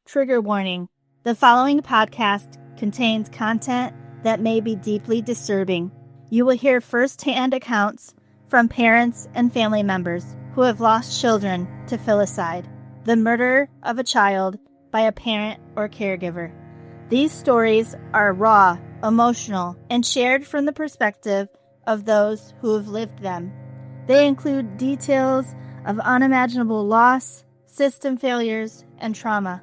Trigger warning. The following podcast contains content that may be deeply disturbing. You will hear first-hand accounts from parents and family members who have lost children to filicide, the murder of a child by a parent or caregiver. These stories are raw, emotional, and shared from the perspective of those who have lived them. They include details of unimaginable loss, system failures, and trauma.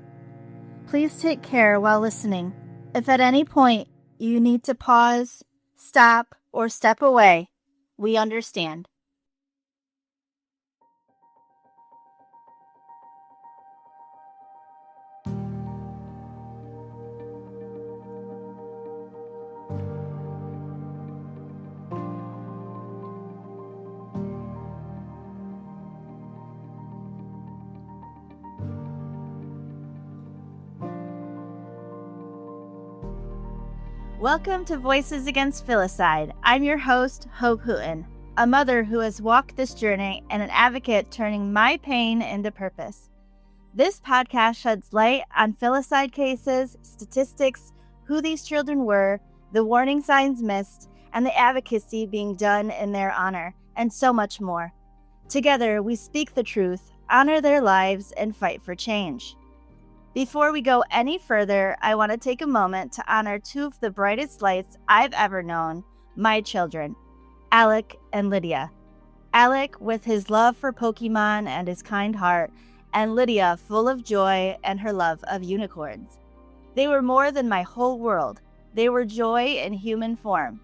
Please take care while listening. If at any point you need to pause, stop, or step away, we understand. Welcome to Voices Against Filicide. I'm your host, Hope Hooten, a mother who has walked this journey and an advocate turning my pain into purpose. This podcast sheds light on filicide cases, statistics, who these children were, the warning signs missed, and the advocacy being done in their honor, and so much more. Together, we speak the truth, honor their lives, and fight for change. Before we go any further, I want to take a moment to honor two of the brightest lights I've ever known, my children, Alec and Lydia. Alec with his love for Pokemon and his kind heart, and Lydia full of joy and her love of unicorns. They were more than my whole world. They were joy in human form.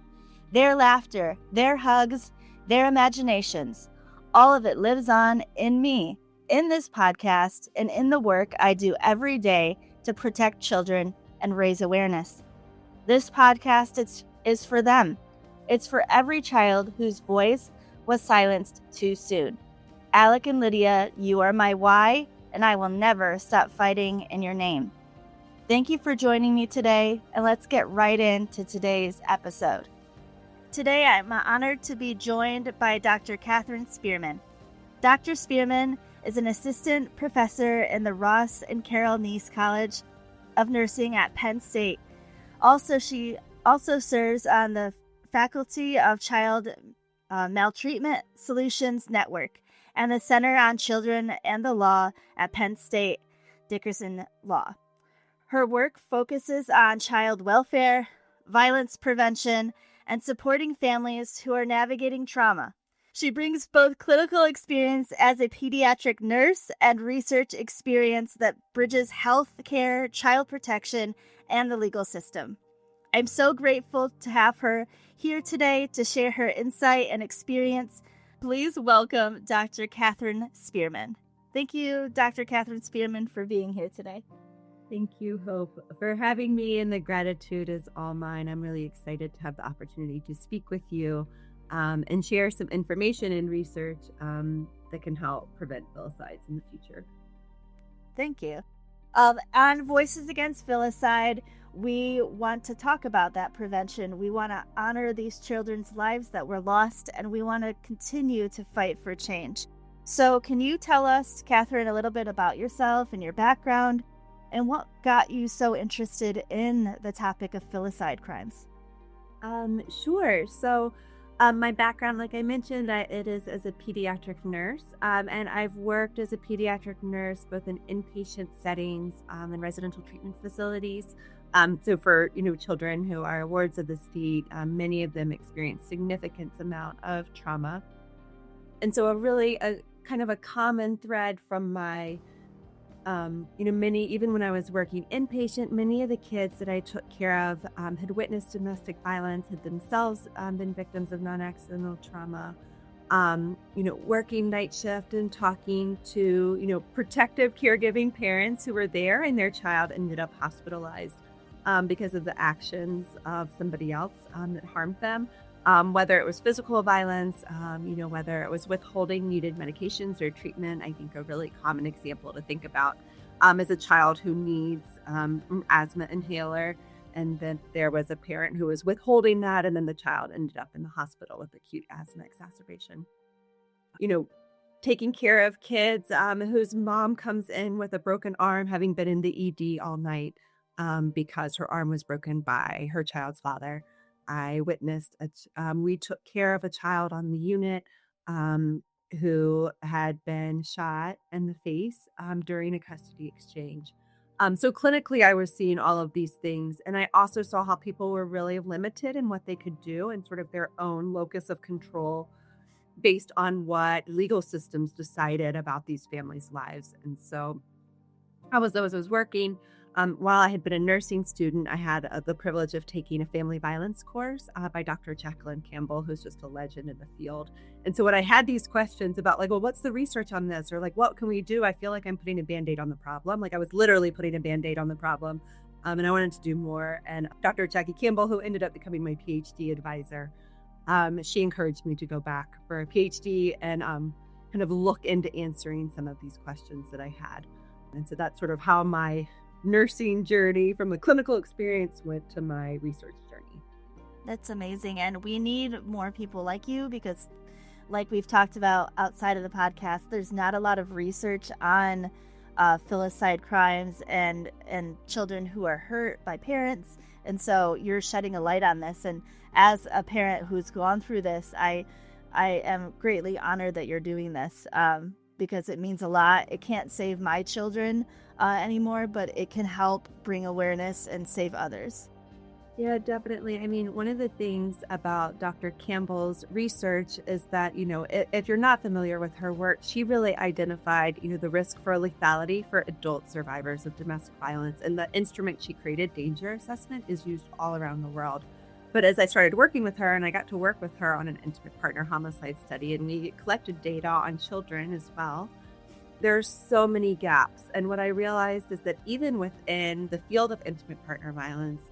Their laughter, their hugs, their imaginations, all of it lives on in me, in this podcast, and in the work I do every day to protect children and raise awareness. This podcast is for them. It's for every child whose voice was silenced too soon. Alec and Lydia, you are my why, and I will never stop fighting in your name. Thank you for joining me today, and let's get right into today's episode. Today, I'm honored to be joined by Dr. Katherine Spearman. Dr. Spearman is an assistant professor in the Ross and Carol Neese College of Nursing at Penn State. She also serves on the faculty of Child Maltreatment Solutions Network and the Center on Children and the Law at Penn State Dickerson Law. Her work focuses on child welfare, violence prevention, and supporting families who are navigating trauma. She brings both clinical experience as a pediatric nurse and research experience that bridges health care, child protection, and the legal system. I'm so grateful to have her here today to share her insight and experience. Please welcome Dr. Katherine Spearman. Thank you, Dr. Katherine Spearman, for being here today. Thank you, Hope, for having me, and the gratitude is all mine. I'm really excited to have the opportunity to speak with you and share some information and research that can help prevent filicides in the future. Thank you. On Voices Against Filicide, we want to talk about that prevention. We want to honor these children's lives that were lost, and we want to continue to fight for change. So can you tell us, Katherine, a little bit about yourself and your background, and what got you so interested in the topic of filicide crimes? Sure. So my background, like I mentioned, it is as a pediatric nurse, and I've worked as a pediatric nurse both in inpatient settings and residential treatment facilities. So for children who are wards of the state, many of them experience significant amount of trauma, and so a kind of a common thread from my many, even when I was working inpatient, many of the kids that I took care of had witnessed domestic violence, had themselves been victims of non-accidental trauma, working night shift and talking to, protective caregiving parents who were there and their child ended up hospitalized because of the actions of somebody else that harmed them. Whether it was physical violence, whether it was withholding needed medications or treatment. I think a really common example to think about is a child who needs an asthma inhaler, and then there was a parent who was withholding that, and then the child ended up in the hospital with acute asthma exacerbation. taking care of kids whose mom comes in with a broken arm, having been in the ED all night because her arm was broken by her child's father. I witnessed, we took care of a child on the unit um, who had been shot in the face during a custody exchange. So clinically, I was seeing all of these things. And I also saw how people were really limited in what they could do and sort of their own locus of control based on what legal systems decided about these families' lives. And so I was working, while I had been a nursing student, I had the privilege of taking a family violence course by Dr. Jacqueline Campbell, who's just a legend in the field. And so when I had these questions about like, well, what's the research on this? Or like, what can we do? I feel like I'm putting a Band-Aid on the problem. Like I was literally putting a Band-Aid on the problem. And I wanted to do more. And Dr. Jackie Campbell, who ended up becoming my PhD advisor, she encouraged me to go back for a PhD and kind of look into answering some of these questions that I had. And so that's sort of how my nursing journey from the clinical experience went to my research journey. That's amazing. And we need more people like you because, like we've talked about outside of the podcast, there's not a lot of research on filicide crimes and children who are hurt by parents. And so you're shedding a light on this. And as a parent who's gone through this, I am greatly honored that you're doing this because it means a lot. It can't save my children anymore, but it can help bring awareness and save others. Yeah, definitely. I mean, one of the things about Dr. Campbell's research is that, if you're not familiar with her work, she really identified, the risk for lethality for adult survivors of domestic violence. And the instrument she created, danger assessment, is used all around the world. But as I started working with her and I got to work with her on an intimate partner homicide study, and we collected data on children as well, there's so many gaps. And what I realized is that even within the field of intimate partner violence,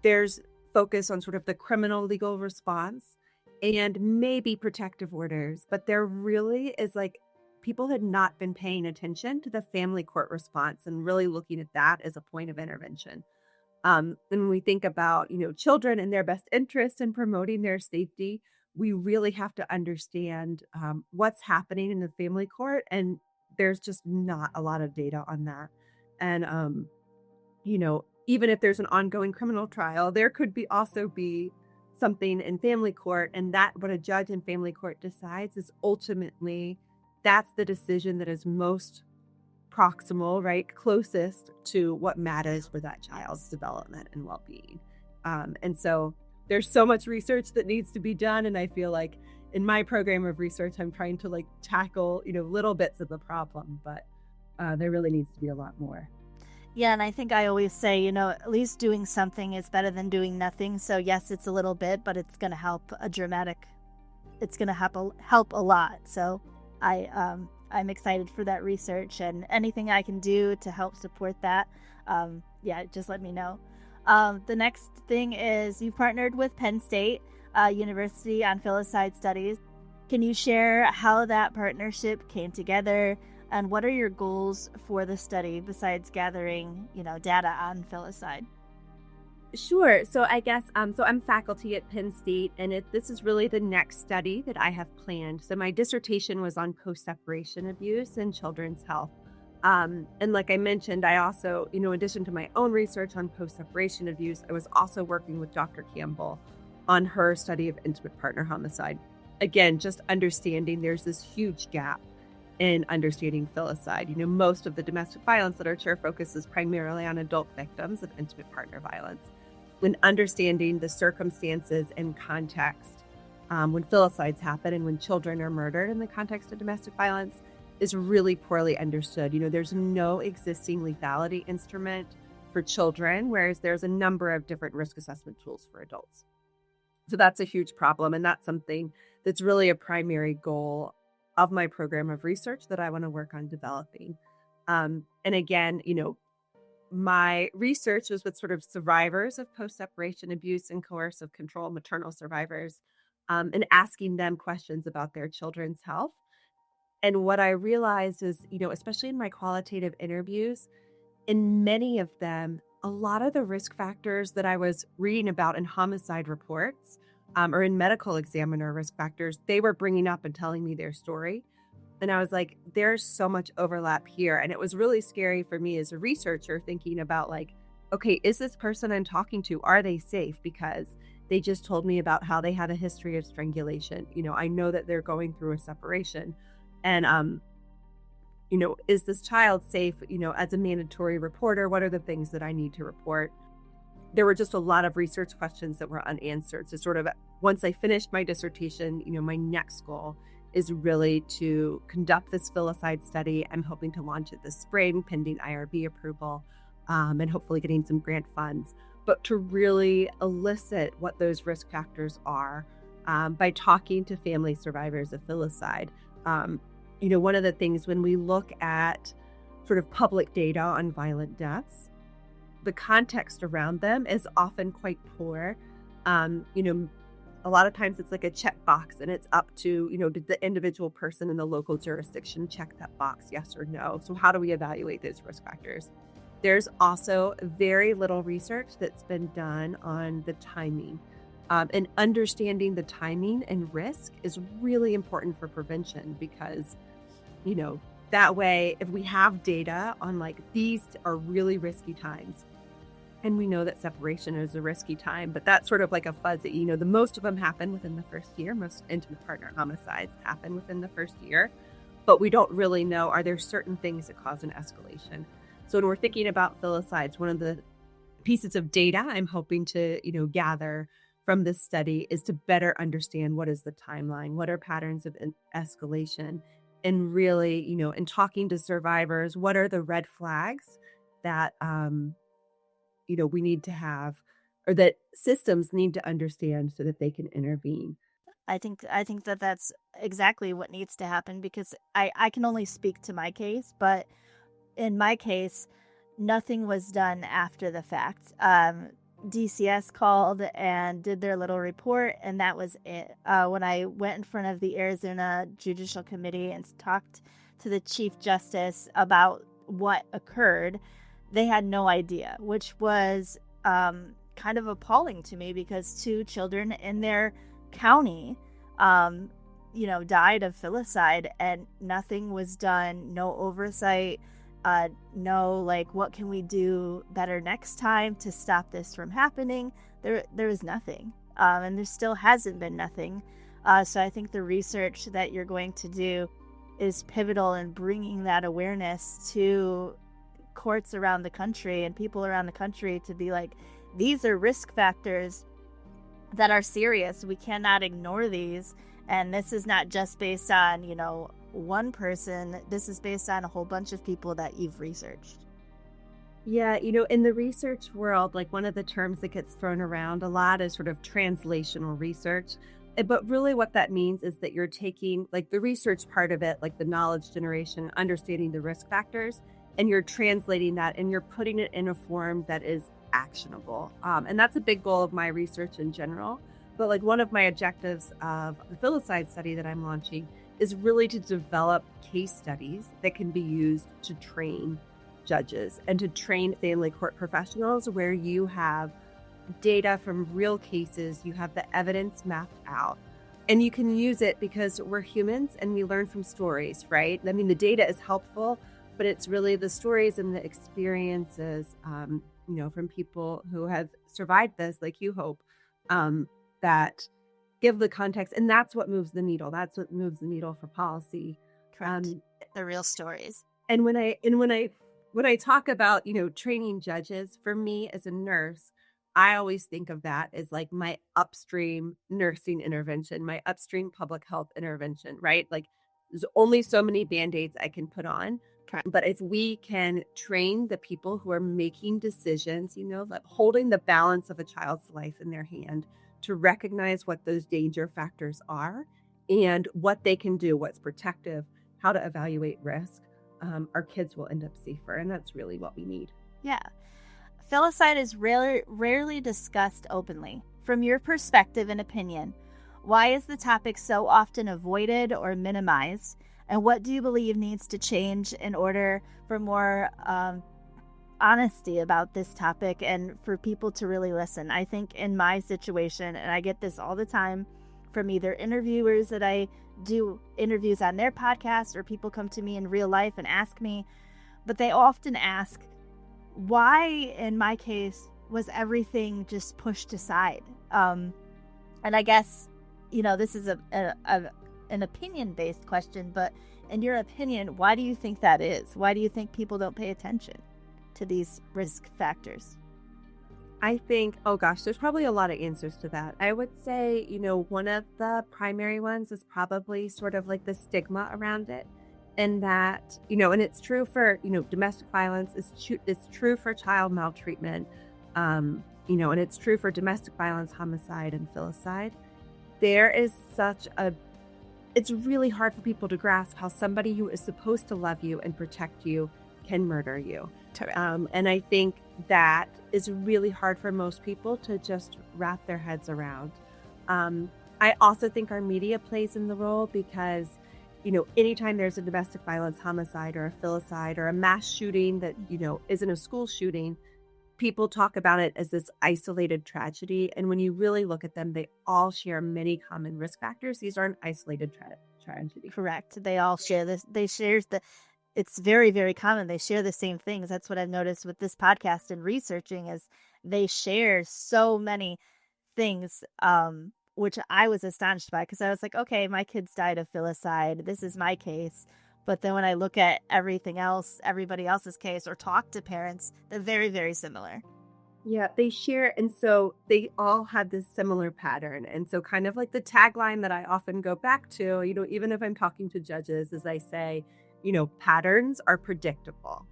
there's focus on sort of the criminal legal response and maybe protective orders, but there really is like people had not been paying attention to the family court response and really looking at that as a point of intervention. And when we think about, children and their best interest in promoting their safety, we really have to understand what's happening in the family court. And there's just not a lot of data on that. And, even if there's an ongoing criminal trial, there could also be something in family court. And that what a judge in family court decides is ultimately that's the decision that is most proximal, right? Closest to what matters for that child's development and well-being. And so there's so much research that needs to be done. And I feel like in my program of research, I'm trying to like tackle, little bits of the problem, but there really needs to be a lot more. Yeah, and I think I always say, at least doing something is better than doing nothing. So yes, it's a little bit, but it's going to help it's going to help a lot. So I'm excited for that research, and anything I can do to help support that, just let me know. The next thing is you partnered with Penn State University on filicide studies. Can you share how that partnership came together? And what are your goals for the study besides gathering, data on filicide? Sure. So I guess, so I'm faculty at Penn State, and this is really the next study that I have planned. So my dissertation was on post-separation abuse and children's health. And like I mentioned, I also, in addition to my own research on post-separation abuse, I was also working with Dr. Campbell on her study of intimate partner homicide. Again, just understanding there's this huge gap in understanding filicide. Most of the domestic violence literature focuses primarily on adult victims of intimate partner violence. When understanding the circumstances and context when filicides happen and when children are murdered in the context of domestic violence is really poorly understood. There's no existing lethality instrument for children, whereas there's a number of different risk assessment tools for adults. So that's a huge problem, and that's something that's really a primary goal of my program of research that I want to work on developing. And again, my research was with sort of survivors of post-separation abuse and coercive control, maternal survivors, and asking them questions about their children's health. And what I realized is, especially in my qualitative interviews, in many of them, a lot of the risk factors that I was reading about in homicide reports or in medical examiner risk factors, they were bringing up and telling me their story And I was like, there's so much overlap here. And it was really scary for me as a researcher thinking about like, okay, is this person I'm talking to, are they safe? Because they just told me about how they had a history of strangulation. I know that they're going through a separation. And is this child safe, as a mandatory reporter? What are the things that I need to report? There were just a lot of research questions that were unanswered. So sort of once I finished my dissertation, my next goal is really to conduct this filicide study. I'm hoping to launch it this spring, pending IRB approval, and hopefully getting some grant funds, but to really elicit what those risk factors are by talking to family survivors of filicide. One of the things when we look at sort of public data on violent deaths, the context around them is often quite poor. A lot of times it's like a checkbox and it's up to, did the individual person in the local jurisdiction check that box, yes or no? So how do we evaluate those risk factors? There's also very little research that's been done on the timing. And understanding the timing and risk is really important for prevention because, that way, if we have data on like these are really risky times, and we know that separation is a risky time, but that's sort of like a fuzzy, the most of them happen within the first year. Most intimate partner homicides happen within the first year, but we don't really know, are there certain things that cause an escalation? So when we're thinking about filicides, one of the pieces of data I'm hoping to, gather from this study is to better understand what is the timeline, what are patterns of escalation, and really, in talking to survivors, what are the red flags that, we need to have, or that systems need to understand so that they can intervene. I think that that's exactly what needs to happen because I can only speak to my case, but in my case, nothing was done after the fact. DCS called and did their little report, and that was it. When I went in front of the Arizona Judicial Committee and talked to the Chief Justice about what occurred, they had no idea, which was kind of appalling to me because 2 children in their county, died of filicide and nothing was done, no oversight. No, like, what can we do better next time to stop this from happening? There was nothing. And there still hasn't been nothing. So I think the research that you're going to do is pivotal in bringing that awareness to courts around the country and people around the country to be like, these are risk factors that are serious. We cannot ignore these. And this is not just based on, one person. This is based on a whole bunch of people that you've researched. Yeah, in the research world, like one of the terms that gets thrown around a lot is sort of translational research. But really what that means is that you're taking like the research part of it, like the knowledge generation, understanding the risk factors, and you're translating that and you're putting it in a form that is actionable. And that's a big goal of my research in general. But like one of my objectives of the filicide study that I'm launching is really to develop case studies that can be used to train judges and to train family court professionals where you have data from real cases, you have the evidence mapped out, and you can use it because we're humans and we learn from stories, right? I mean, the data is helpful, but it's really the stories and the experiences, from people who have survived this, like you hope, that give the context, and that's what moves the needle. That's what moves the needle for policy. Correct. The real stories. And when I talk about, training judges, for me as a nurse, I always think of that as like my upstream nursing intervention, my upstream public health intervention, right? Like there's only so many Band-Aids I can put on. Correct. But if we can train the people who are making decisions, like holding the balance of a child's life in their hand, to recognize what those danger factors are and what they can do, what's protective, how to evaluate risk, our kids will end up safer. And that's really what we need. Yeah. Filicide is rarely discussed openly. From your perspective and opinion, why is the topic so often avoided or minimized? And what do you believe needs to change in order for more honesty about this topic and for people to really listen? I think in my situation, and I get this all the time from either interviewers that I do interviews on their podcast, or people come to me in real life and ask me, but they often ask, why, in my case, was everything just pushed aside? And I guess, this is an opinion-based question, but in your opinion, why do you think that is? Why do you think people don't pay attention to these risk factors? I think, oh gosh, there's probably a lot of answers to that. I would say, one of the primary ones is probably sort of like the stigma around it. And that, and it's true for, domestic violence, it's true for child maltreatment, and it's true for domestic violence, homicide, and filicide. There is it's really hard for people to grasp how somebody who is supposed to love you and protect you can murder you. And I think that is really hard for most people to just wrap their heads around. I also think our media plays in the role because, anytime there's a domestic violence homicide or a filicide or a mass shooting that, isn't a school shooting, people talk about it as this isolated tragedy. And when you really look at them, they all share many common risk factors. These aren't isolated tragedy. Correct. They all share this. It's very, very common. They share the same things. That's what I've noticed with this podcast and researching, is they share so many things, which I was astonished by, because I was like, okay, my kids died of filicide. This is my case. But then when I look at everything else, everybody else's case, or talk to parents, they're very, very similar. Yeah, they share. And so they all have this similar pattern. And so kind of like the tagline that I often go back to, even if I'm talking to judges, is I say, patterns are predictable.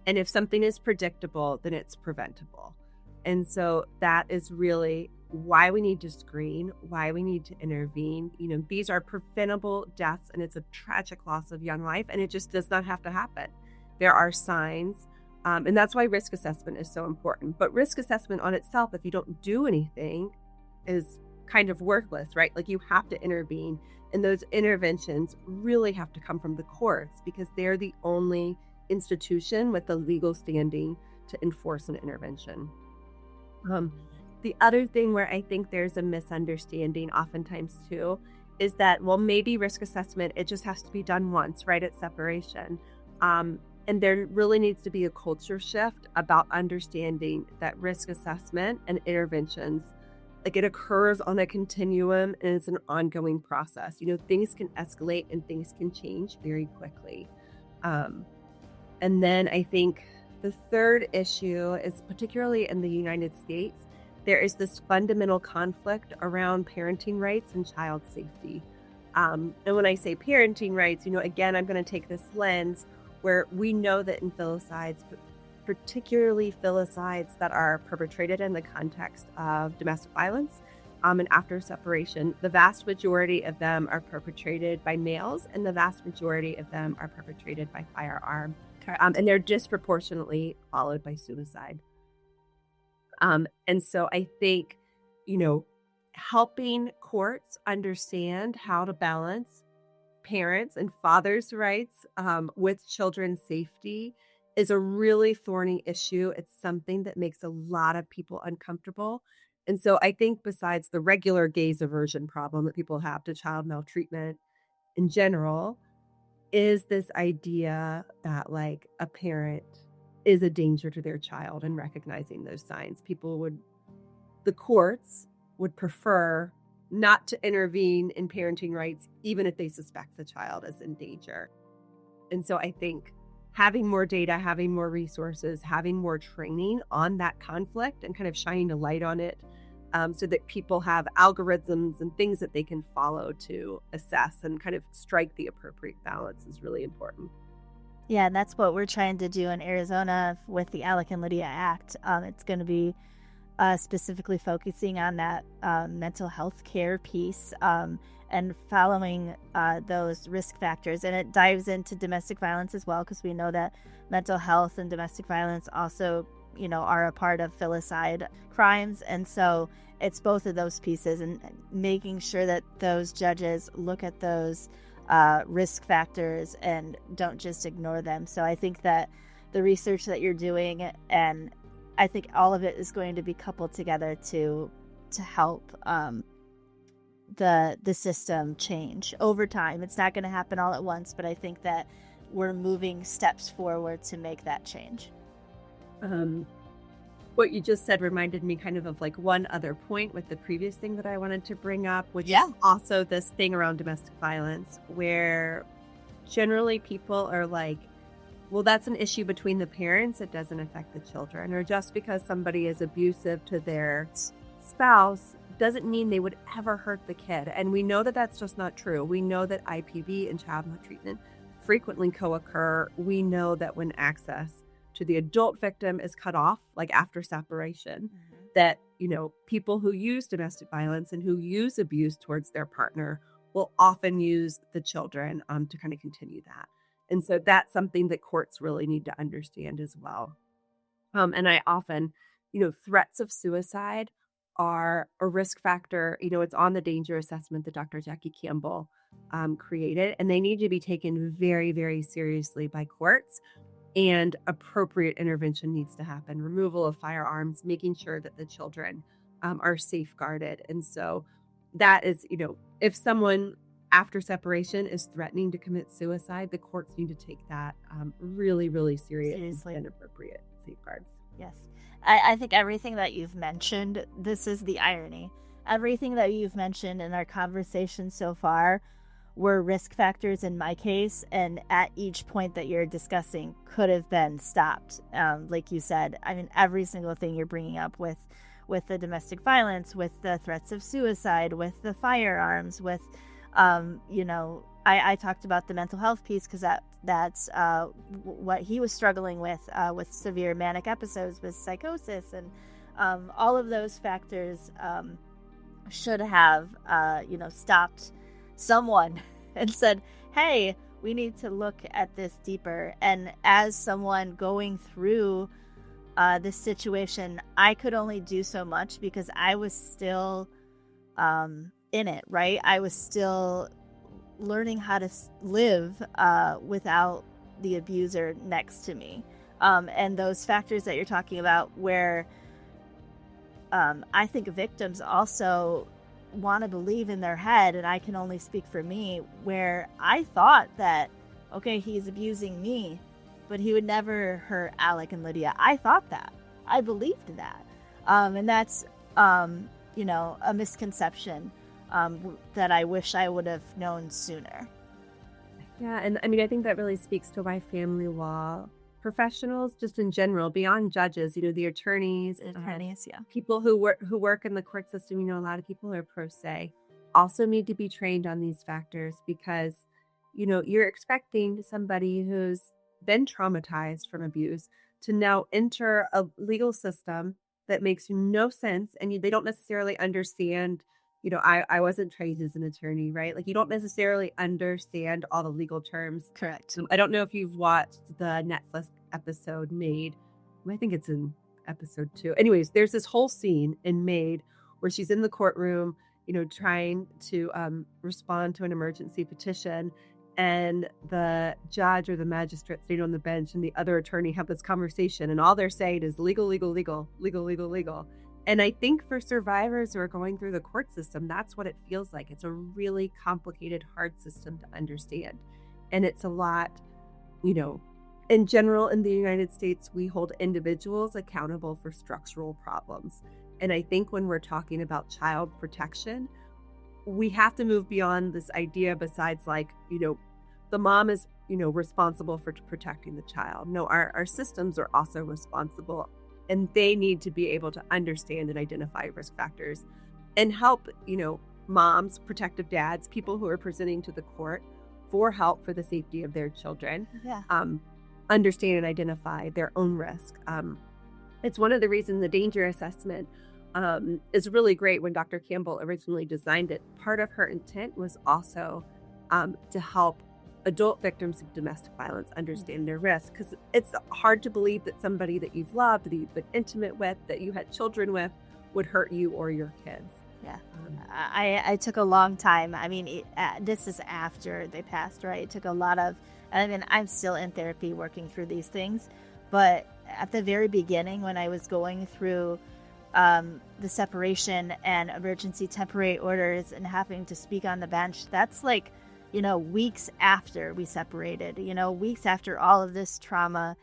And if something is predictable, then it's preventable. And so that is really why we need to screen, why we need to intervene. These are preventable deaths, and it's a tragic loss of young life, and it just does not have to happen. There are signs, and that's why risk assessment is so important. But risk assessment on itself, if you don't do anything, is kind of worthless, right? Like, you have to intervene, and those interventions really have to come from the courts, because they're the only institution with the legal standing to enforce an intervention. The other thing where I think there's a misunderstanding oftentimes too is that, well, maybe risk assessment, it just has to be done once, right, at separation. And there really needs to be a culture shift about understanding that risk assessment and interventions, like, it occurs on a continuum, and it's an ongoing process. Things can escalate and things can change very quickly. And then I think the third issue is, particularly in the United States, there is this fundamental conflict around parenting rights and child safety. And when I say parenting rights, again, I'm going to take this lens where we know that in filicides, particularly filicides that are perpetrated in the context of domestic violence, and after separation, the vast majority of them are perpetrated by males, and the vast majority of them are perpetrated by firearm. And they're disproportionately followed by suicide. And so I think, helping courts understand how to balance parents' and fathers' rights with children's safety is a really thorny issue. It's something that makes a lot of people uncomfortable. And so I think, besides the regular gaze aversion problem that people have to child maltreatment in general, is this idea that, like, a parent is a danger to their child, and recognizing those signs. The courts would prefer not to intervene in parenting rights, even if they suspect the child is in danger. And so I think having more data, having more resources, having more training on that conflict, and kind of shining a light on it, so that people have algorithms and things that they can follow to assess and kind of strike the appropriate balance, is really important. Yeah, and that's what we're trying to do in Arizona with the Alec and Lydia Act. It's going to be specifically focusing on that mental health care piece, and following those risk factors. And it dives into domestic violence as well, because we know that mental health and domestic violence also, are a part of filicide crimes. And so it's both of those pieces, and making sure that those judges look at those risk factors and don't just ignore them. So I think that the research that you're doing, and I think all of it is going to be coupled together to help the system change over time. It's not going to happen all at once, but I think that we're moving steps forward to make that change. What you just said reminded me kind of like one other point with the previous thing that I wanted to bring up, which is also this thing around domestic violence, where generally people are like, well, that's an issue between the parents. It doesn't affect the children. Or just because somebody is abusive to their spouse doesn't mean they would ever hurt the kid. And we know that that's just not true. We know that IPV and child maltreatment frequently co-occur. We know that when access to the adult victim is cut off, like after separation, that, people who use domestic violence and who use abuse towards their partner will often use the children to kind of continue that. And so that's something that courts really need to understand as well. And I often, threats of suicide are a risk factor. It's on the danger assessment that Dr. Jackie Campbell created, and they need to be taken very, very seriously by courts. And appropriate intervention needs to happen. Removal of firearms, making sure that the children are safeguarded. And so that is, if someone after separation is threatening to commit suicide, the courts need to take that really, really seriously and appropriate safeguards. Yes. I think everything that you've mentioned, this is the irony. Everything that you've mentioned in our conversation so far were risk factors in my case, and at each point that you're discussing could have been stopped. Like you said, I mean, every single thing you're bringing up with the domestic violence, with the threats of suicide, with the firearms, with, I talked about the mental health piece because that's what he was struggling with severe manic episodes, with psychosis, and all of those factors should have, stopped someone and said, hey, we need to look at this deeper. And as someone going through this situation, I could only do so much because I was still in it, right? I was still learning how to live without the abuser next to me. And those factors that you're talking about, where I think victims also want to believe in their head, and I can only speak for me, where I thought that, okay, he's abusing me, but he would never hurt Alec and Lydia. I thought that. I believed that. And that's, a misconception that I wish I would have known sooner. Yeah, and I mean, I think that really speaks to why family law professionals, just in general, beyond judges, the attorneys, people who work in the court system, a lot of people are pro se, also need to be trained on these factors, because, you're expecting somebody who's been traumatized from abuse to now enter a legal system that makes no sense, and they don't necessarily understand. I wasn't trained as an attorney, right? Like, you don't necessarily understand all the legal terms. Correct. I don't know if you've watched the Netflix episode Made. I think it's in episode 2. Anyways, there's this whole scene in Made where she's in the courtroom, trying to respond to an emergency petition. And the judge or the magistrate sitting on the bench and the other attorney have this conversation. And all they're saying is legal, legal, legal, legal, legal, legal. And I think for survivors who are going through the court system, that's what it feels like. It's a really complicated, hard system to understand. And it's a lot, in general, in the United States, we hold individuals accountable for structural problems. And I think when we're talking about child protection, we have to move beyond this idea, besides the mom is, responsible for protecting the child. No, our systems are also responsible. And they need to be able to understand and identify risk factors and help, moms, protective dads, people who are presenting to the court for help for the safety of their children, understand and identify their own risk. It's one of the reasons the danger assessment is really great. When Dr. Campbell originally designed it, part of her intent was also to help adult victims of domestic violence understand their risk, because it's hard to believe that somebody that you've loved, that you've been intimate with, that you had children with, would hurt you or your kids. Yeah. I took a long time. I mean, this is after they passed, right? It took a lot of, I'm still in therapy working through these things, but at the very beginning, when I was going through the separation and emergency temporary orders and having to speak on the bench, that's like, weeks after we separated, weeks after all of this trauma,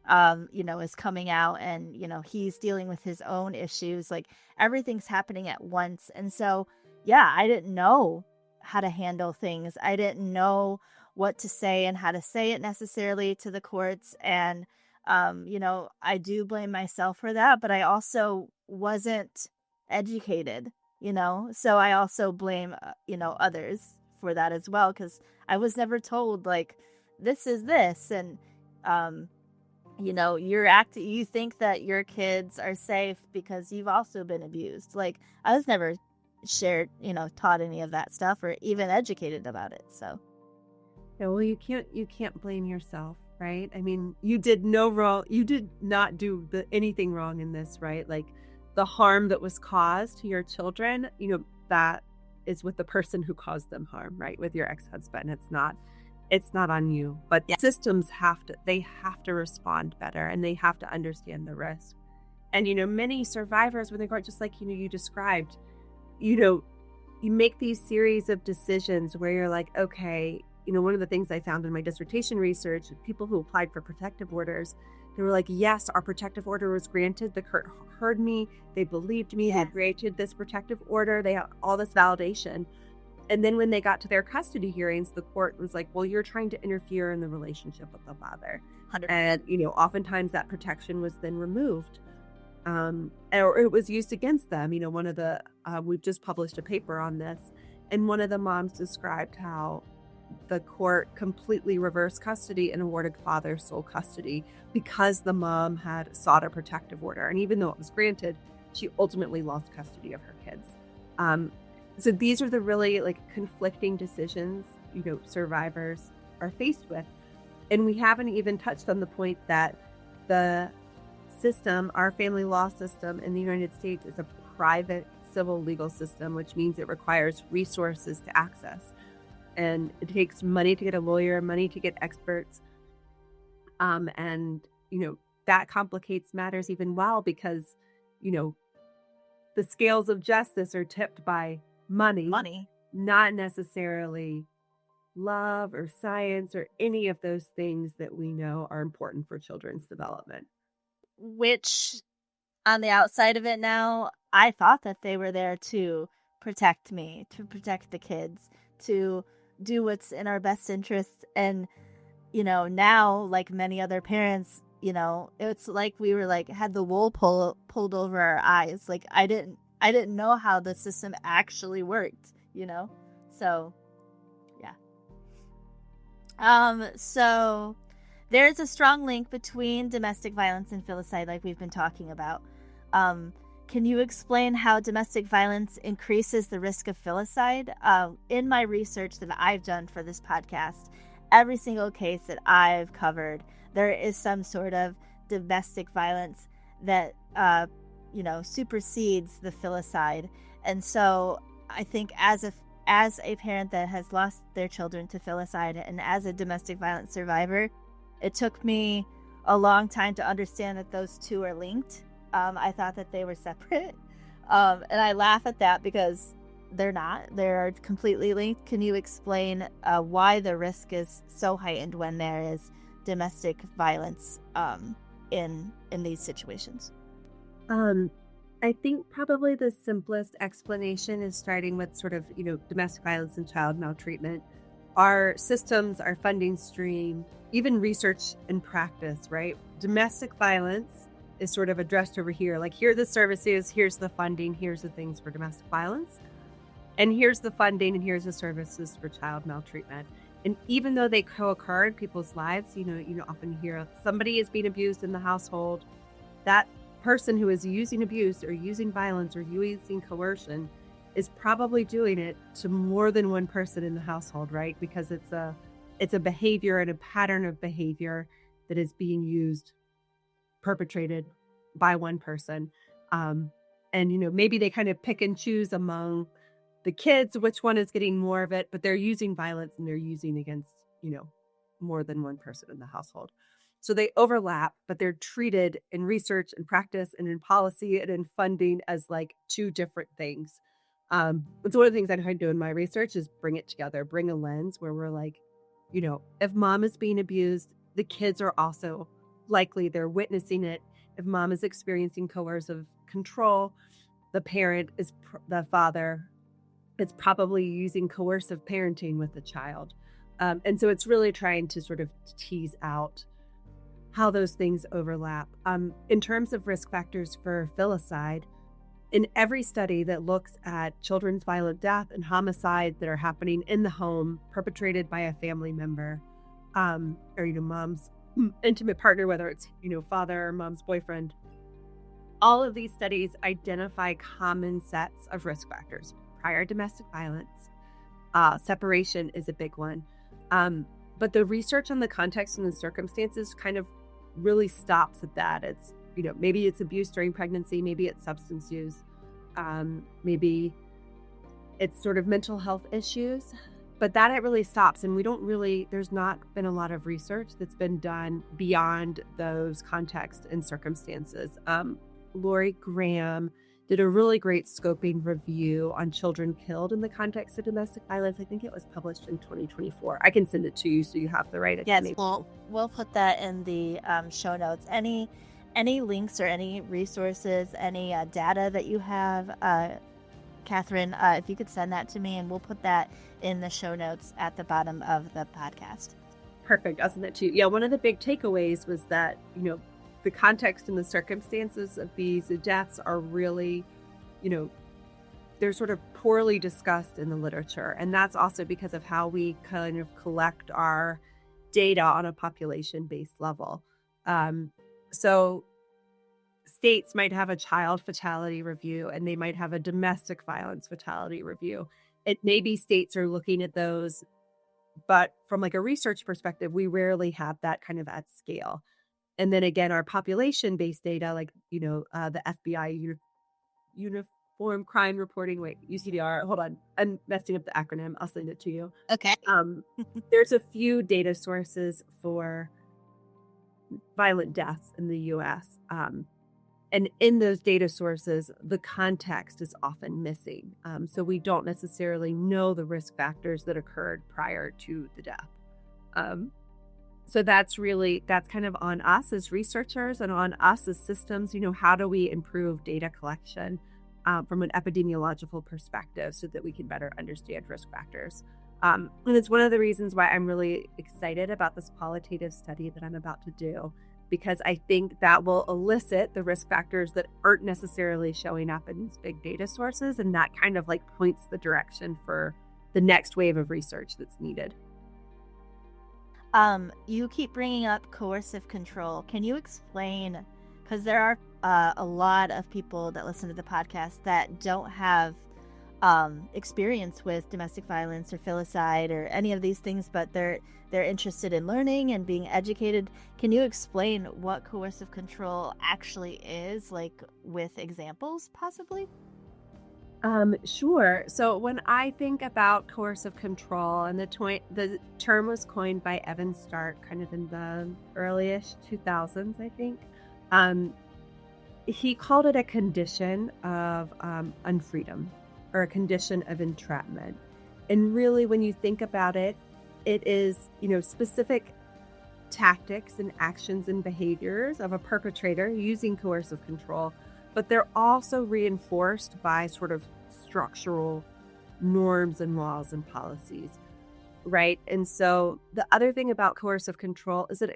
is coming out, and, he's dealing with his own issues. Like, everything's happening at once. And so, yeah, I didn't know how to handle things. I didn't know what to say and how to say it necessarily to the courts. And I do blame myself for that, but I also wasn't educated, so I also blame, others for that as well, because I was never told, like, this is this. And, you think that your kids are safe because you've also been abused. Like, I was never taught any of that stuff or even educated about it. So. Yeah, well, you can't blame yourself, right? I mean, you did no wrong. You did not do anything wrong in this, right? Like, the harm that was caused to your children, that is with the person who caused them harm, right? With your ex-husband. It's not on you. But Yeah. systems have to respond better, and they have to understand the risk. And many survivors, when they go, just like you described, you make these series of decisions where you're like, okay, one of the things I found in my dissertation research, people who applied for protective orders, they were like, yes, our protective order was granted. The court heard me. They believed me. Yeah. They granted this protective order. They had all this validation. And then when they got to their custody hearings, the court was like, well, you're trying to interfere in the relationship with the father. 100%. And, oftentimes that protection was then removed. Or it was used against them. One of the, we've just published a paper on this, and one of the moms described how the court completely reversed custody and awarded father sole custody because the mom had sought a protective order. And even though it was granted, she ultimately lost custody of her kids. So these are the really conflicting decisions, survivors are faced with. And we haven't even touched on the point that the system, our family law system in the United States, is a private civil legal system, which means it requires resources to access. And it takes money to get a lawyer, money to get experts. And, that complicates matters even because, the scales of justice are tipped by money, not necessarily love or science or any of those things that we know are important for children's development. Which, on the outside of it now, I thought that they were there to protect me, to protect the kids, to do what's in our best interests. And, now, like many other parents, it's like we were had the wool pulled over our eyes. Like, I didn't know how the system actually worked, so yeah. So there's a strong link between domestic violence and filicide, like we've been talking about. Can you explain how domestic violence increases the risk of filicide? In my research that I've done for this podcast, every single case that I've covered, there is some sort of domestic violence that, supersedes the filicide. And so I think as a parent that has lost their children to filicide, and as a domestic violence survivor, it took me a long time to understand that those two are linked. I thought that they were separate. And I laugh at that because they're not. They're completely linked. Can you explain why the risk is so heightened when there is domestic violence in these situations? I think probably the simplest explanation is starting with sort of, domestic violence and child maltreatment. Our systems, our funding stream, even research and practice, right? Domestic violence is sort of addressed over here. Like, here are the services, here's the funding, here's the things for domestic violence, and here's the funding, and here's the services for child maltreatment. And even though they co-occur in people's lives, you often hear somebody is being abused in the household. That person who is using abuse or using violence or using coercion is probably doing it to more than one person in the household, right? Because it's a behavior and a pattern of behavior that is being used, perpetrated by one person. And, maybe they kind of pick and choose among the kids which one is getting more of it, but they're using violence and they're using against, more than one person in the household. So they overlap, but they're treated in research and practice and in policy and in funding as like two different things. It's one of the things I try to do in my research is bring it together, bring a lens where we're like, if mom is being abused, the kids are also likely they're witnessing it. If mom is experiencing coercive control, the parent is the father. It's probably using coercive parenting with the child. And so it's really trying to sort of tease out how those things overlap. In terms of risk factors for filicide, in every study that looks at children's violent death and homicide that are happening in the home, perpetrated by a family member, or mom's intimate partner, whether it's father or mom's boyfriend, all of these studies identify common sets of risk factors. Prior domestic violence, separation is a big one. But the research on the context and the circumstances kind of really stops at that. It's, maybe it's abuse during pregnancy, maybe it's substance use, maybe it's sort of mental health issues, but that it really stops. And there's not been a lot of research that's been done beyond those contexts and circumstances. Lori Graham did a really great scoping review on children killed in the context of domestic violence. I think it was published in 2024. I can send it to you so you have the right information. Yes, we'll put that in the show notes. Any links or any resources, any data that you have, Katherine, if you could send that to me, and we'll put that in the show notes at the bottom of the podcast. Perfect. I'll send that to you. Yeah, one of the big takeaways was that, the context and the circumstances of these deaths are really, they're sort of poorly discussed in the literature. And that's also because of how we kind of collect our data on a population-based level. So states might have a child fatality review and they might have a domestic violence fatality review. It may be states are looking at those, but from like a research perspective, we rarely have that kind of at scale. And then again, our population-based data, like, the FBI Uniform Crime Reporting, UCDR, hold on, I'm messing up the acronym. I'll send it to you. Okay. There's a few data sources for violent deaths in the U.S. And in those data sources, the context is often missing. So we don't necessarily know the risk factors that occurred prior to the death. So that's kind of on us as researchers and on us as systems. How do we improve data collection from an epidemiological perspective so that we can better understand risk factors? And it's one of the reasons why I'm really excited about this qualitative study that I'm about to do, because I think that will elicit the risk factors that aren't necessarily showing up in these big data sources. And that kind of like points the direction for the next wave of research that's needed. You keep bringing up coercive control. Can you explain, because there are a lot of people that listen to the podcast that don't have experience with domestic violence or filicide or any of these things, but they're interested in learning and being educated. Can you explain what coercive control actually is, like with examples possibly? Sure. So when I think about coercive control, and the term was coined by Evan Stark kind of in the early-ish 2000s, I think. He called it a condition of unfreedom, or a condition of entrapment. And really, when you think about it, it is, specific tactics and actions and behaviors of a perpetrator using coercive control, but they're also reinforced by sort of structural norms and laws and policies, right? And so the other thing about coercive control is that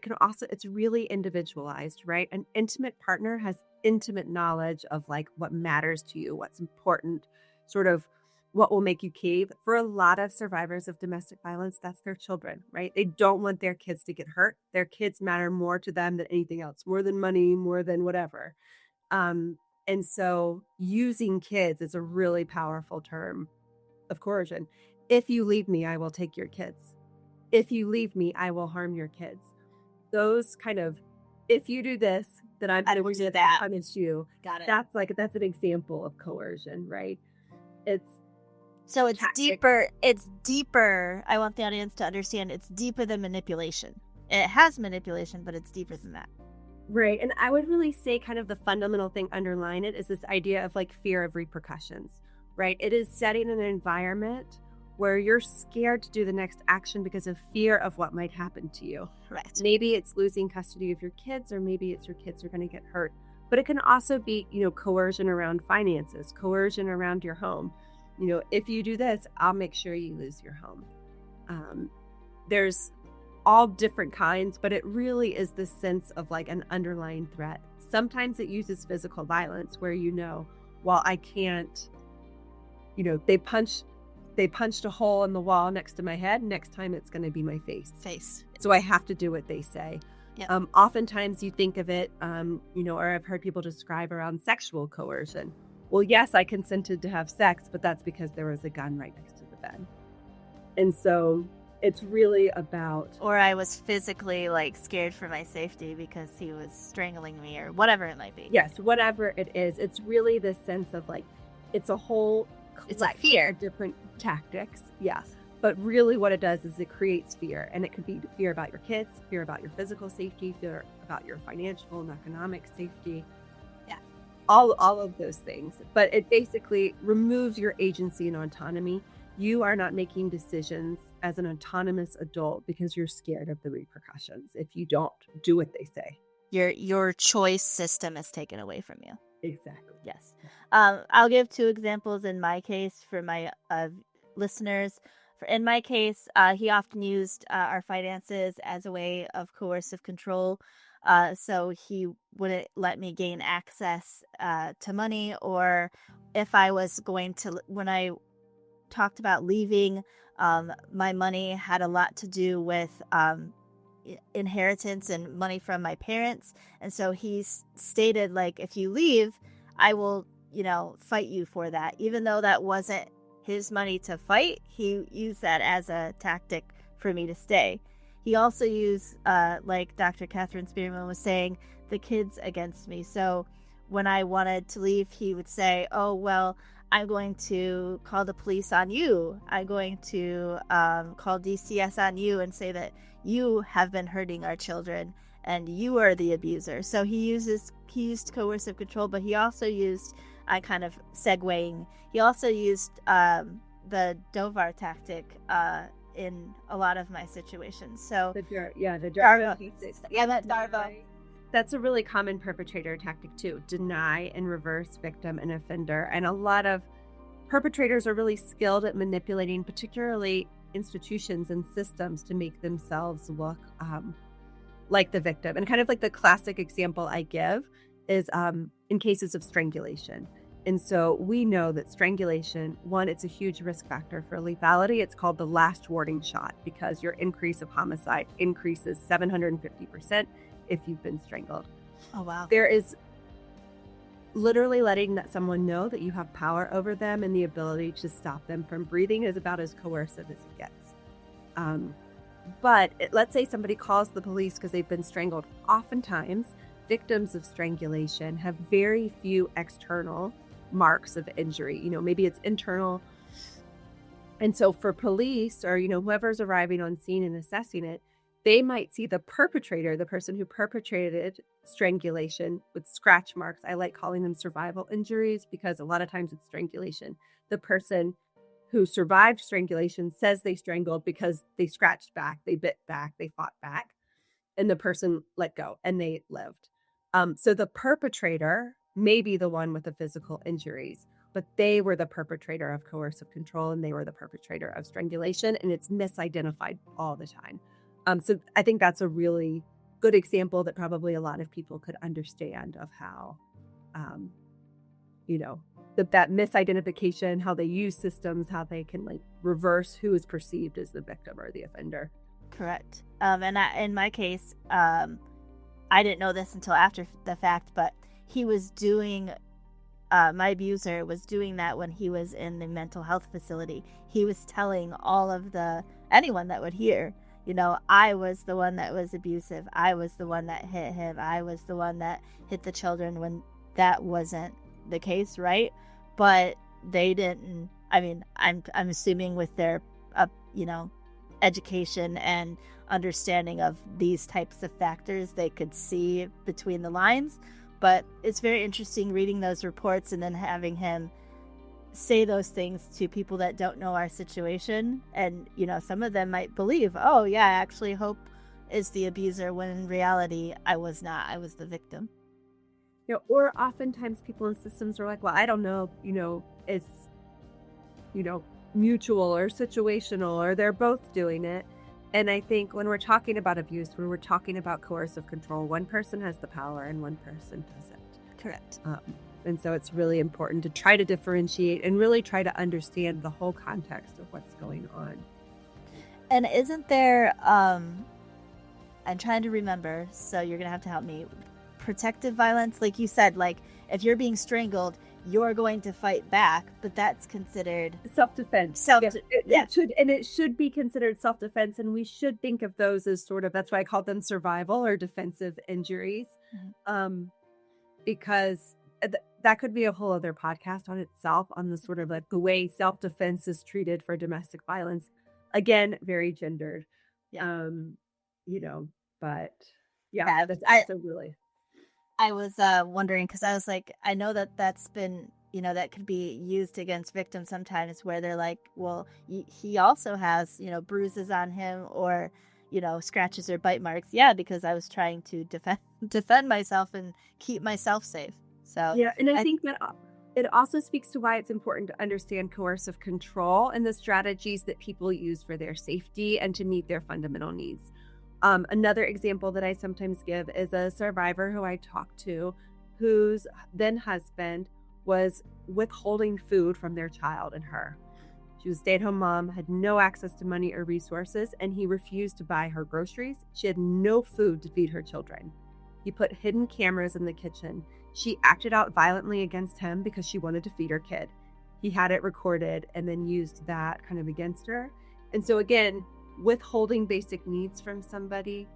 it's really individualized, right? An intimate partner has intimate knowledge of like what matters to you, what's important, sort of what will make you cave. For a lot of survivors of domestic violence, that's their children, right? They don't want their kids to get hurt. Their kids matter more to them than anything else, more than money, more than whatever. And so using kids is a really powerful term of coercion. If you leave me, I will take your kids. If you leave me, I will harm your kids. Those kind of, if you do this, then I'm going to punish you. Got it. That's an example of coercion, right? It's deeper. It's deeper. I want the audience to understand it's deeper than manipulation. it has manipulation, but it's deeper than that. Right. And I would really say kind of the fundamental thing underlying it is this idea of like fear of repercussions, right? It is setting an environment where you're scared to do the next action because of fear of what might happen to you. Right. Maybe it's losing custody of your kids, or maybe it's your kids are going to get hurt. But it can also be, coercion around finances, coercion around your home. If you do this, I'll make sure you lose your home. There's all different kinds, but it really is this sense of like an underlying threat. Sometimes it uses physical violence where, well, I can't, they punched a hole in the wall next to my head. Next time it's going to be my face. So I have to do what they say. Yep. Oftentimes you think of it, or I've heard people describe around sexual coercion. Well, yes, I consented to have sex, but that's because there was a gun right next to the bed. And so it's really about... Or I was physically like scared for my safety because he was strangling me or whatever it might be. Yes, whatever it is. It's really this sense of like, it's a whole... It's a fear. Different tactics. Yeah. But really what it does is it creates fear. And it could be fear about your kids, fear about your physical safety, fear about your financial and economic safety. Yeah. All of those things. But it basically removes your agency and autonomy. You are not making decisions as an autonomous adult because you're scared of the repercussions if you don't do what they say. Your choice system is taken away from you. Exactly. Yes. I'll give 2 examples in my case for my listeners. In my case, he often used our finances as a way of coercive control. So he wouldn't let me gain access to money, or if I was going to, when I talked about leaving, my money had a lot to do with inheritance and money from my parents. And so he stated, like, if you leave, I will, fight you for that. Even though that wasn't his money to fight, he used that as a tactic for me to stay. He also used, like Dr. Katherine Spearman was saying, the kids against me. So when I wanted to leave, he would say, oh, well, I'm going to call the police on you. I'm going to call DCS on you and say that you have been hurting our children and you are the abuser. So he used coercive control, but he also used, kind of segueing, he also used the Dovar tactic in a lot of my situations. So the Darvo. That Darvo. That's a really common perpetrator tactic too. Deny and reverse victim and offender. And a lot of perpetrators are really skilled at manipulating, particularly institutions and systems, to make themselves look like the victim. And kind of like the classic example I give is in cases of strangulation. And so we know that strangulation, one, it's a huge risk factor for lethality. It's called the last warning shot because your increase of homicide increases 750% if you've been strangled. Oh, wow. There is literally letting someone know that you have power over them, and the ability to stop them from breathing is about as coercive as it gets. But let's say somebody calls the police because they've been strangled. Oftentimes, victims of strangulation have very few external marks of injury. Maybe it's internal. And so for police or, whoever's arriving on scene and assessing it, they might see the perpetrator, the person who perpetrated strangulation, with scratch marks. I like calling them survival injuries because a lot of times it's strangulation. The person who survived strangulation says they strangled because they scratched back, they bit back, they fought back, and the person let go and they lived. So the perpetrator may be the one with the physical injuries, but they were the perpetrator of coercive control and they were the perpetrator of strangulation, and it's misidentified all the time. So I think that's a really good example that probably a lot of people could understand of how, that misidentification, how they use systems, how they can like reverse who is perceived as the victim or the offender. Correct. And in my case, I didn't know this until after the fact, but he was doing, my abuser was doing that when he was in the mental health facility. He was telling anyone that would hear, I was the one that was abusive. I was the one that hit him. I was the one that hit the children, when that wasn't the case, right? But they didn't. I mean, I'm assuming with their, education and understanding of these types of factors, they could see between the lines. But it's very interesting reading those reports and then having him say those things to people that don't know our situation. And, some of them might believe, oh, yeah, actually Hope is the abuser, when in reality, I was not. I was the victim. Or oftentimes people in systems are like, well, I don't know, it's, mutual or situational, or they're both doing it. And I think when we're talking about abuse, when we're talking about coercive control, one person has the power and one person doesn't. Correct. And so it's really important to try to differentiate and really try to understand the whole context of what's going on. And isn't there, I'm trying to remember, so you're going to have to help me, protective violence? Like you said, like if you're being strangled, you're going to fight back, but that's considered self-defense. It should be considered self-defense, and we should think of those as sort of, that's why I call them survival or defensive injuries. Mm-hmm. Because that could be a whole other podcast on itself, on the sort of like the way self-defense is treated for domestic violence. Again, very gendered. Yeah. But yeah, that's really. I was wondering, because I was like, I know that that's been, that could be used against victims sometimes, where they're like, well, he also has, bruises on him, or, scratches or bite marks. Yeah, because I was trying to defend myself and keep myself safe. So yeah, and I think that it also speaks to why it's important to understand coercive control and the strategies that people use for their safety and to meet their fundamental needs. Another example that I sometimes give is a survivor who I talked to, whose then husband was withholding food from their child and her. She was a stay-at-home mom, had no access to money or resources, and he refused to buy her groceries. She had no food to feed her children. He put hidden cameras in the kitchen. She acted out violently against him because she wanted to feed her kid. He had it recorded and then used that kind of against her. And so again, withholding basic needs from somebody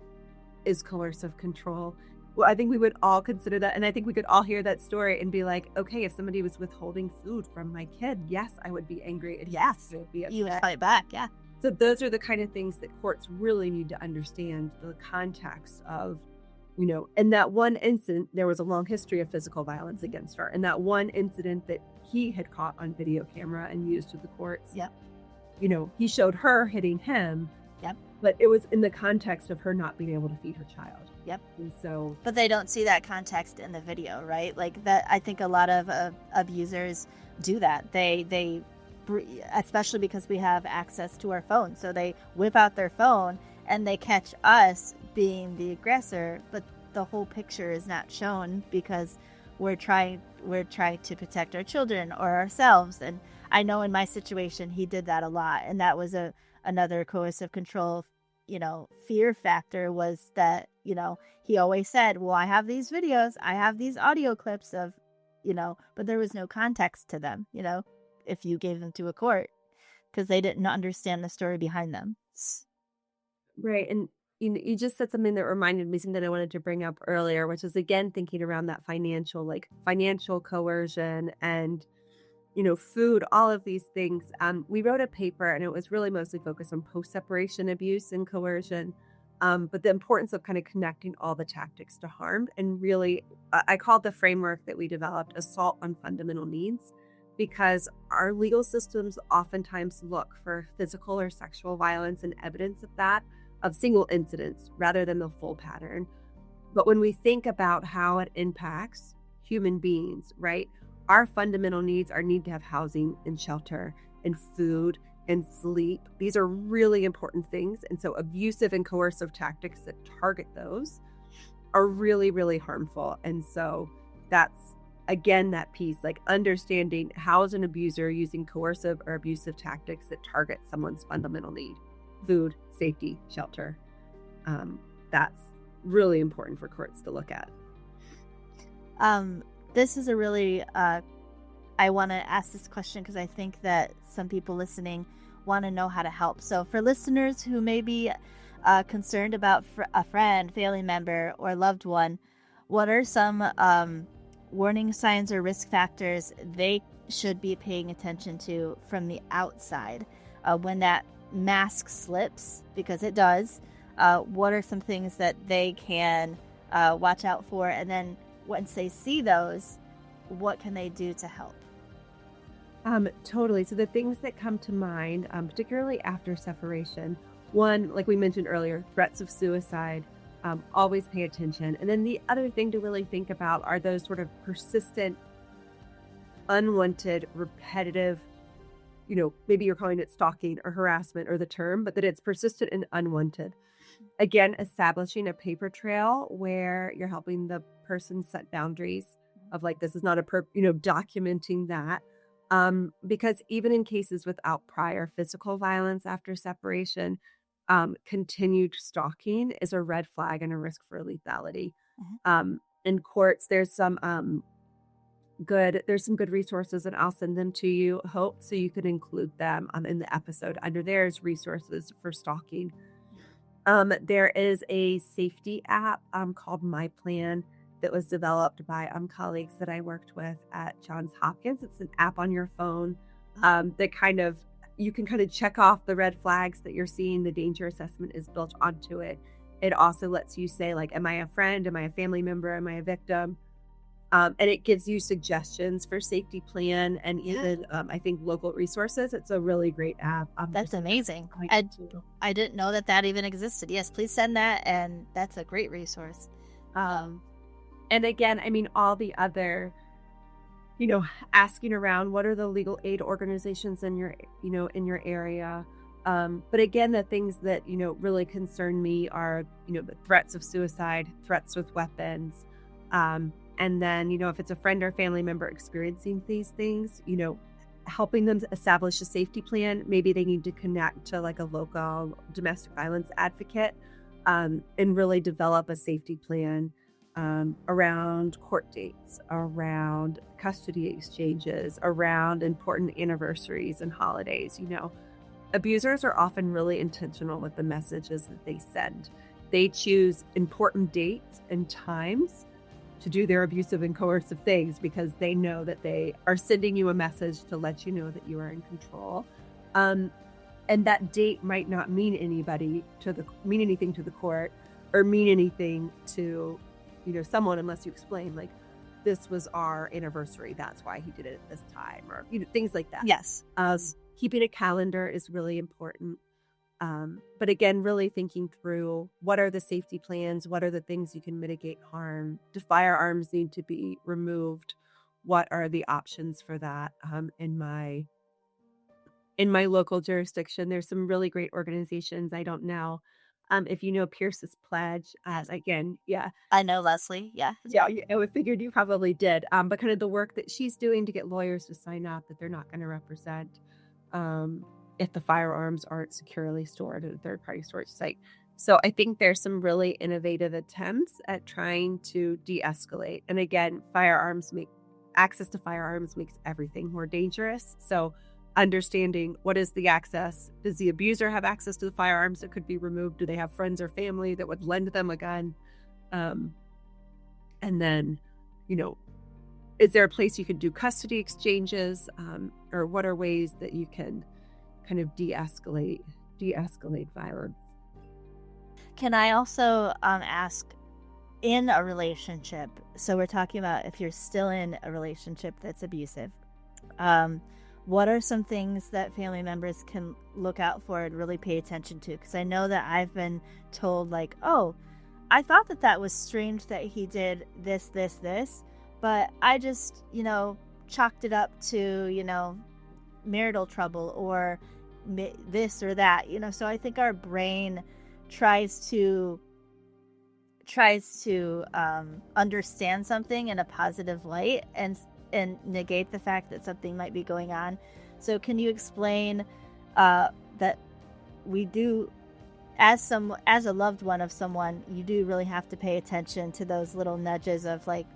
is coercive control. Well, I think we would all consider that. And I think we could all hear that story and be like, okay, if somebody was withholding food from my kid, yes, I would be angry. And yes, it would be upset. You would fight back, yeah. So those are the kind of things that courts really need to understand, the context of, in that one incident, there was a long history of physical violence against her. And that one incident that he had caught on video camera and used to the courts. Yep. He showed her hitting him. Yep. But it was in the context of her not being able to feed her child. Yep. And so. But they don't see that context in the video, right? Like that. I think a lot of abusers do that. They, especially because we have access to our phone, so they whip out their phone and they catch us being the aggressor, but the whole picture is not shown because we're trying to protect our children or ourselves. And I know in my situation, he did that a lot. And that was another coercive control, fear factor, was that, he always said, well, I have these videos, I have these audio clips of, but there was no context to them, if you gave them to a court, because they didn't understand the story behind them. Right. And you just said something that reminded me something I wanted to bring up earlier, which is, again, thinking around that financial coercion and, food, all of these things. We wrote a paper and it was really mostly focused on post-separation abuse and coercion, but the importance of kind of connecting all the tactics to harm. And really, I called the framework that we developed assault on fundamental needs, because our legal systems oftentimes look for physical or sexual violence and evidence of that, of single incidents rather than the full pattern. But when we think about how it impacts human beings, right? Our fundamental needs, our need to have housing and shelter and food and sleep, these are really important things. And so abusive and coercive tactics that target those are really, really harmful. And so that's, again, that piece, like understanding how is an abuser using coercive or abusive tactics that target someone's fundamental need: food, safety, shelter. That's really important for courts to look at. This is a really, I want to ask this question because I think that some people listening want to know how to help. So for listeners who may be concerned about a friend, family member, or loved one, what are some warning signs or risk factors they should be paying attention to from the outside when that mask slips, because it does, what are some things that they can watch out for? And then once they see those, what can they do to help? Totally. So the things that come to mind, particularly after separation, one, like we mentioned earlier, threats of suicide, always pay attention. And then the other thing to really think about are those sort of persistent, unwanted, repetitive, maybe you're calling it stalking or harassment or the term, but that it's persistent and unwanted. Again, establishing a paper trail where you're helping the person set boundaries of like, this is not documenting that. Because even in cases without prior physical violence after separation, continued stalking is a red flag and a risk for lethality. In courts, there's some good resources, and I'll send them to you, Hope, so you can include them in the episode. Under there's resources for stalking. There is a safety app called My Plan that was developed by colleagues that I worked with at Johns Hopkins. It's an app on your phone that you can kind of check off the red flags that you're seeing. The danger assessment is built onto it. It also lets you say, like, am I a friend? Am I a family member? Am I a victim? And it gives you suggestions for safety plan and even, I think, local resources. It's a really great app. That's amazing. I didn't know that even existed. Yes, please send that. And that's a great resource. And again, I mean, all the other, asking around, what are the legal aid organizations in your area? But again, the things that, really concern me are, the threats of suicide, threats with weapons. And then, if it's a friend or family member experiencing these things, helping them establish a safety plan. Maybe they need to connect to like a local domestic violence advocate and really develop a safety plan around court dates, around custody exchanges, around important anniversaries and holidays. Abusers are often really intentional with the messages that they send. They choose important dates and times to do their abusive and coercive things because they know that they are sending you a message to let you know that you are in control. And that date might not mean anything to the court or mean anything to someone unless you explain, like, this was our anniversary, that's why he did it at this time, or things like that. Yes. Keeping a calendar is really important. But again, really thinking through, what are the safety plans? What are the things you can mitigate harm? Do firearms need to be removed? What are the options for that? In my local jurisdiction, there's some really great organizations. I don't know if you know Pierce's Pledge. Again, yeah. I know Leslie, yeah. Yeah, I figured you probably did. But kind of the work that she's doing to get lawyers to sign up that they're not going to represent if the firearms aren't securely stored at a third-party storage site. So I think there's some really innovative attempts at trying to de-escalate. And again, access to firearms makes everything more dangerous. So understanding, what is the access? Does the abuser have access to the firearms that could be removed? Do they have friends or family that would lend them a gun? And then, is there a place you can do custody exchanges? Or what are ways that you can kind of de-escalate violence? Can I also ask, in a relationship, so we're talking about if you're still in a relationship that's abusive, what are some things that family members can look out for and really pay attention to? Because I know that I've been told, like, oh, I thought that was strange that he did this, but I just, chalked it up to, marital trouble or this or that, so I think our brain tries to understand something in a positive light and negate the fact that something might be going on. So can you explain that we do, as a loved one of someone, you do really have to pay attention to those little nudges of, like,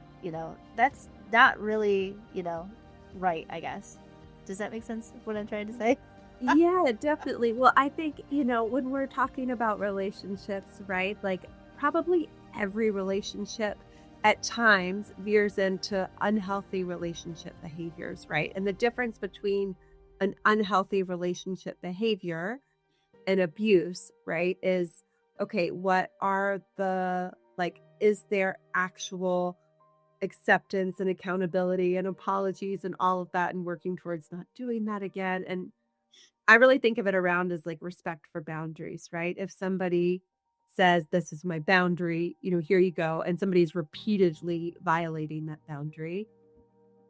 that's not really, right, I guess. Does that make sense, what I'm trying to say? Yeah, definitely. Well, I think, when we're talking about relationships, right, like, probably every relationship at times veers into unhealthy relationship behaviors, right? And the difference between an unhealthy relationship behavior an abuse, right, is, okay, what are is there actual acceptance and accountability and apologies and all of that and working towards not doing that again? And I really think of it around as like respect for boundaries, right? If somebody says, this is my boundary, here you go, and somebody's repeatedly violating that boundary,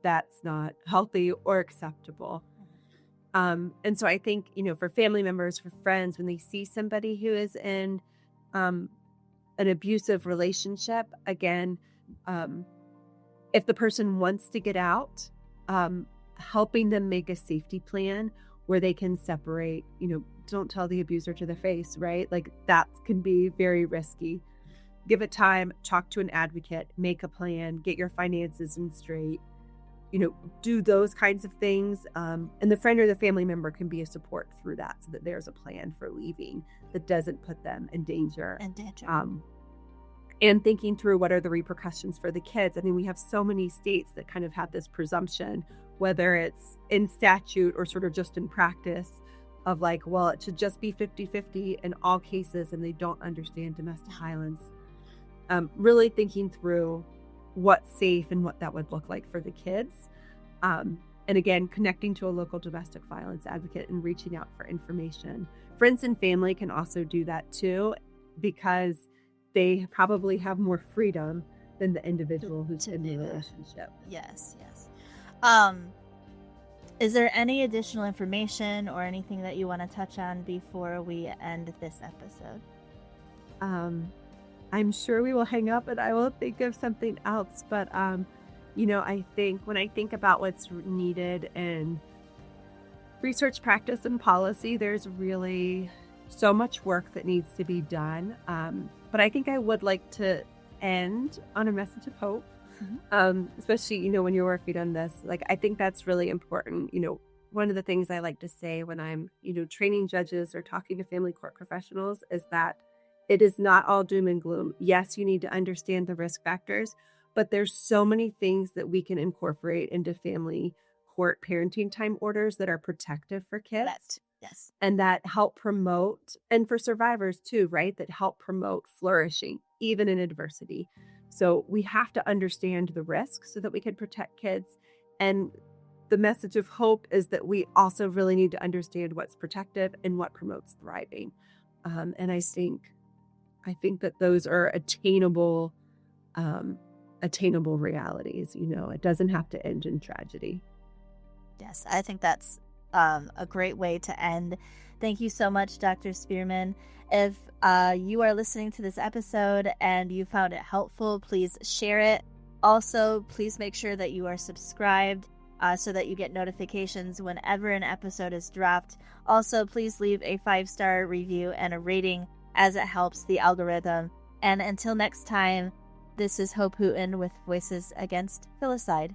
that's not healthy or acceptable. And so I think, for family members, for friends, when they see somebody who is in an abusive relationship, again, if the person wants to get out, helping them make a safety plan where they can separate, don't tell the abuser to the face, right? Like that can be very risky. Give it time, talk to an advocate, make a plan, get your finances in straight, do those kinds of things. And the friend or the family member can be a support through that so that there's a plan for leaving that doesn't put them in danger. And thinking through what are the repercussions for the kids. I mean, we have so many states that kind of have this presumption, whether it's in statute or sort of just in practice, of like, well, it should just be 50-50 in all cases, and they don't understand domestic violence. Really thinking through what's safe and what that would look like for the kids. And again, connecting to a local domestic violence advocate and reaching out for information. Friends and family can also do that too, because they probably have more freedom than the individual who's in the relationship. Yes. Is there any additional information or anything that you want to touch on before we end this episode? I'm sure we will hang up and I will think of something else. But, I think when I think about what's needed in research, practice, and policy, there's really so much work that needs to be done. But I think I would like to end on a message of hope, especially, when you're working on this. Like, I think that's really important. One of the things I like to say when I'm, training judges or talking to family court professionals is that it is not all doom and gloom. Yes, you need to understand the risk factors, but there's so many things that we can incorporate into family court parenting time orders that are protective for kids. Yes. And that help promote, and for survivors too, right? That help promote flourishing, even in adversity. So we have to understand the risks so that we can protect kids. And the message of hope is that we also really need to understand what's protective and what promotes thriving. And I think that those are attainable realities. It doesn't have to end in tragedy. Yes, I think that's a great way to end. Thank you so much, Dr. Spearman. If you are listening to this episode and you found it helpful, please share it. Also, please make sure that you are subscribed so that you get notifications whenever an episode is dropped. Also, please leave a 5-star review and a rating, as it helps the algorithm. And until next time, this is Hope Hooten with Voices Against Filicide.